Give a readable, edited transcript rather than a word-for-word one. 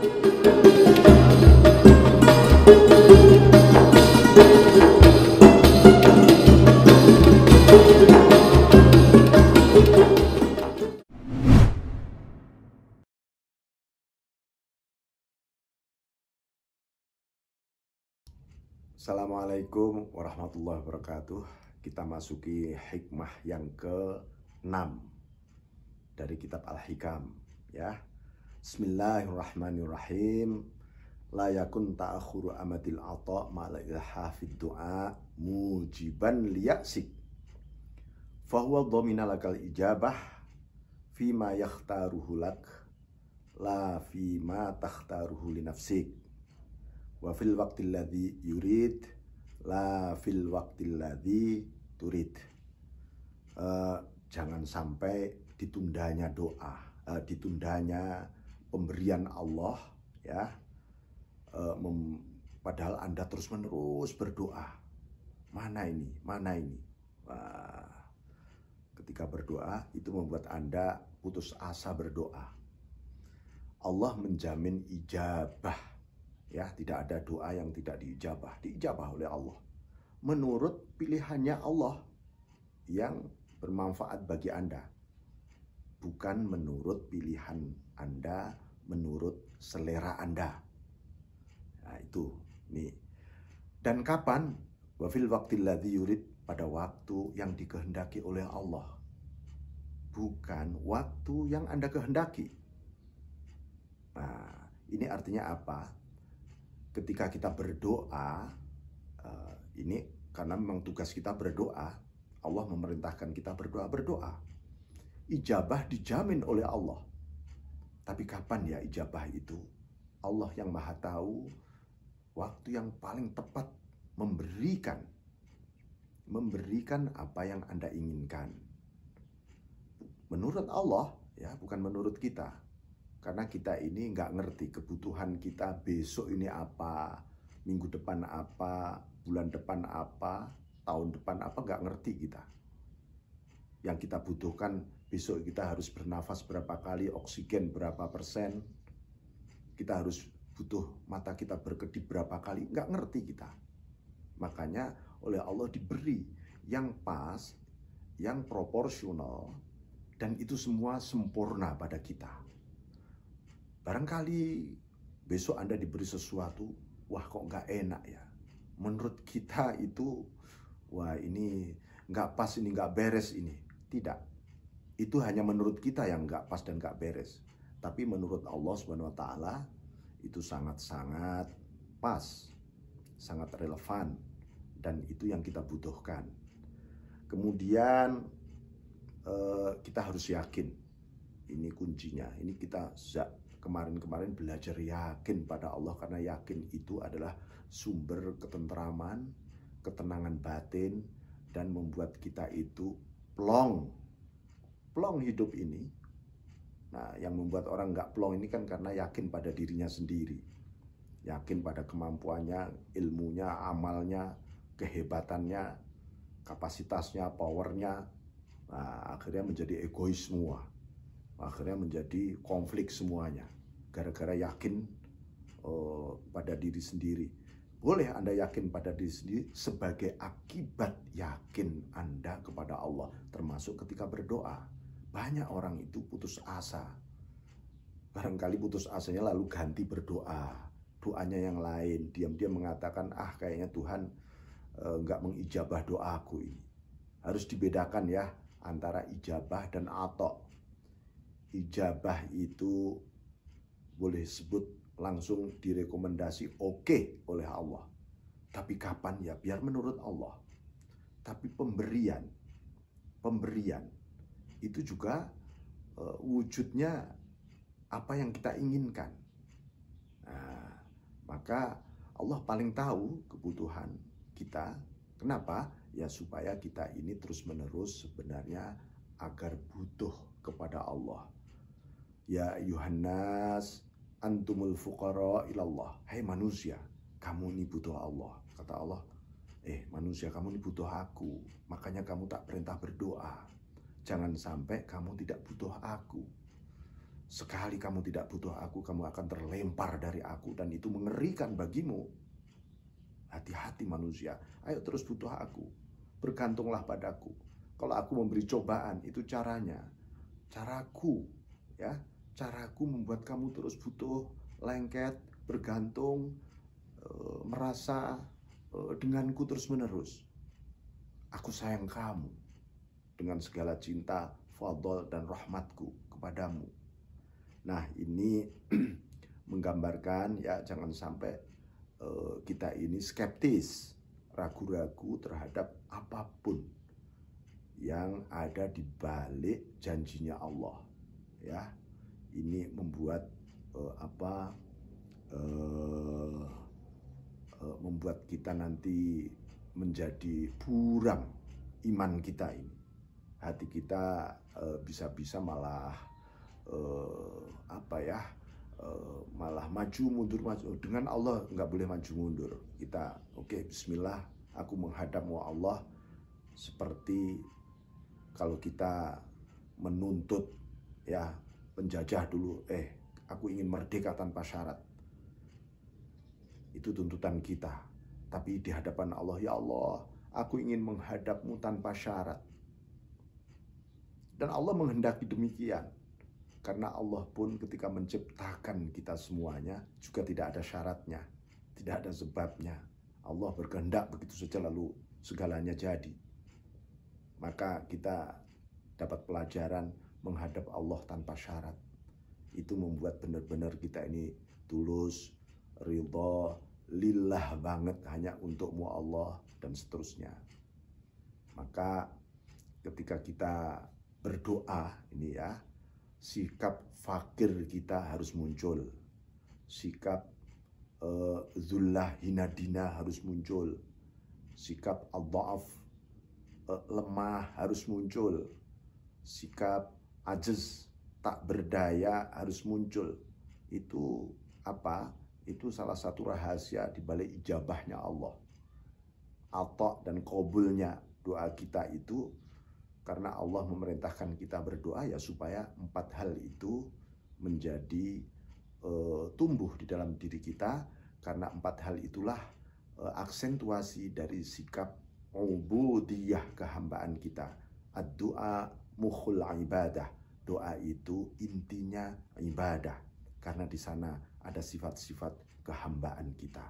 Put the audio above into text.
Assalamualaikum warahmatullahi wabarakatuh. Kita masuki hikmah yang ke-6 dari kitab Al-Hikam, ya. Bismillahirrahmanirrahim. La yakun ta'akhuru amadil ata' ma'la ilhafid du'a mujiban liyaksik. Fahuwa dhamina lakal ijabah fima yakhtaruhu lak la fima takhtaruhu li nafsik. Wa fil waqtil ladzi yurid la fil waqtil ladzi turid. Jangan sampai ditundanya doa, ditundanya pemberian Allah, ya. Padahal Anda terus-menerus berdoa. Mana ini? Mana ini? Ketika berdoa itu membuat Anda putus asa berdoa. Allah menjamin ijabah. Ya, tidak ada doa yang tidak diijabah oleh Allah. Menurut pilihannya Allah yang bermanfaat bagi Anda. Bukan menurut pilihan Anda, menurut selera Anda. Nah, itu. Nih. Dan kapan? Wa fil waqtil ladzi yurid, pada waktu yang dikehendaki oleh Allah. Bukan waktu yang Anda kehendaki. Nah, ini artinya apa? Ketika kita berdoa, ini karena memang tugas kita berdoa, Allah memerintahkan kita berdoa. Ijabah dijamin oleh Allah. Tapi kapan ya ijabah itu? Allah yang Maha Tahu waktu yang paling tepat memberikan apa yang Anda inginkan. Menurut Allah, ya, bukan menurut kita. Karena kita ini nggak ngerti kebutuhan kita besok ini apa, minggu depan apa, bulan depan apa, tahun depan apa, nggak ngerti kita. Yang kita butuhkan besok kita harus bernafas berapa kali, oksigen berapa persen, kita harus butuh mata kita berkedip berapa kali, nggak ngerti kita. Makanya oleh Allah diberi yang pas, yang proporsional, dan itu semua sempurna pada kita. Barangkali besok Anda diberi sesuatu, wah kok nggak enak ya. Menurut kita itu, wah ini nggak pas, ini nggak beres ini. Tidak. Itu hanya menurut kita yang nggak pas dan nggak beres. Tapi menurut Allah SWT itu sangat-sangat pas, sangat relevan, dan itu yang kita butuhkan. Kemudian kita harus yakin. Ini kuncinya. Ini kita kemarin belajar yakin pada Allah, karena yakin itu adalah sumber ketentraman, ketenangan batin, dan membuat kita itu plong hidup ini. Nah, yang membuat orang nggak plong ini kan karena yakin pada dirinya sendiri, yakin pada kemampuannya, ilmunya, amalnya, kehebatannya, kapasitasnya, powernya. Nah, akhirnya menjadi egois semua. Akhirnya menjadi konflik semuanya gara-gara yakin pada diri sendiri. Boleh Anda yakin pada diri sendiri sebagai akibat yakin Anda kepada Allah, termasuk ketika berdoa. Banyak orang itu putus asa. Barangkali putus asanya lalu ganti berdoa, doanya yang lain, diam-diam mengatakan, kayaknya Tuhan nggak mengijabah doaku ini. Harus dibedakan ya antara ijabah dan atok. Ijabah itu boleh sebut langsung direkomendasi oke oleh Allah. Tapi kapan ya? Biar menurut Allah. Tapi pemberian itu juga wujudnya apa yang kita inginkan. Nah, maka Allah paling tahu kebutuhan kita. Kenapa? Ya supaya kita ini terus-menerus sebenarnya agar butuh kepada Allah. Ya Yuhannas antumul fuqara ilallah. Hai manusia, kamu ini butuh Allah. Kata Allah, manusia, kamu ini butuh aku. Makanya kamu tak perintah berdoa. Jangan sampai kamu tidak butuh aku. Sekali kamu tidak butuh aku, kamu akan terlempar dari aku, dan itu mengerikan bagimu. Hati-hati manusia, ayo terus butuh aku, bergantunglah padaku. Kalau aku memberi cobaan, itu caranya, caraku, ya, caraku membuat kamu terus butuh, lengket, bergantung, merasa denganku terus menerus. Aku sayang kamu dengan segala cinta, fadl dan rahmatku kepadamu. Nah, ini menggambarkan ya, jangan sampai kita ini skeptis, ragu-ragu terhadap apapun yang ada di balik janjinya Allah. Ya, ini membuat membuat kita nanti menjadi buram iman kita ini. Hati kita bisa-bisa malah malah maju mundur. Dengan Allah nggak boleh maju mundur. Kita oke, bismillah, aku menghadapmu Allah, seperti kalau kita menuntut ya penjajah dulu, aku ingin merdeka tanpa syarat. Itu tuntutan kita. Tapi di hadapan Allah, ya Allah, aku ingin menghadapmu tanpa syarat. Dan Allah menghendaki demikian. Karena Allah pun ketika menciptakan kita semuanya juga tidak ada syaratnya, tidak ada sebabnya. Allah berkehendak begitu saja lalu segalanya jadi. Maka kita dapat pelajaran menghadap Allah tanpa syarat. Itu membuat benar-benar kita ini tulus, ridha, lillah banget, hanya untukmu Allah, dan seterusnya. Maka ketika kita berdoa ini ya, sikap fakir kita harus muncul, sikap zullah hinadina harus muncul, sikap al-dha'af lemah harus muncul, sikap ajiz tak berdaya harus muncul. Itu apa? Itu salah satu rahasia di balik ijabahnya Allah, ata dan qabulnya doa kita itu. Karena Allah memerintahkan kita berdoa ya supaya 4 hal itu menjadi tumbuh di dalam diri kita. Karena 4 hal itulah aksentuasi dari sikap ubudiyah, kehambaan kita. Ad-du'a mukhul ibadah. Doa itu intinya ibadah. Karena di sana ada sifat-sifat kehambaan kita.